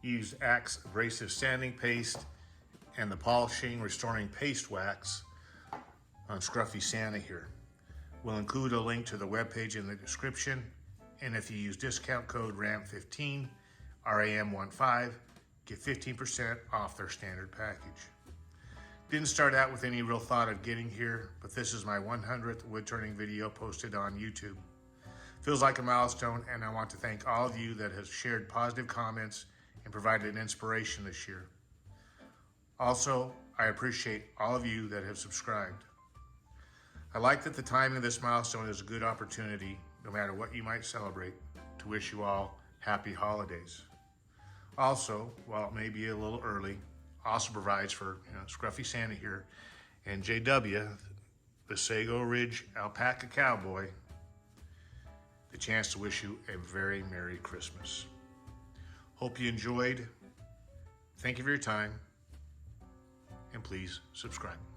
use Acks abrasive sanding paste and the polishing restoring paste wax on Scruffy Santa here. We'll include a link to the webpage in the description, and if you use discount code RAM15, RAM15, get 15% off their standard package. Didn't start out with any real thought of getting here, but this is my 100th wood turning video posted on YouTube. Feels like a milestone, and I want to thank all of you that have shared positive comments and provided inspiration this year. Also, I appreciate all of you that have subscribed. I like that the timing of this milestone is a good opportunity, no matter what you might celebrate, to wish you all happy holidays. Also, while it may be a little early, also provides for Scruffy Santa here and JW, the Sego Ridge Alpaca Cowboy, the chance to wish you a very Merry Christmas. Hope you enjoyed. Thank you for your time, and please subscribe.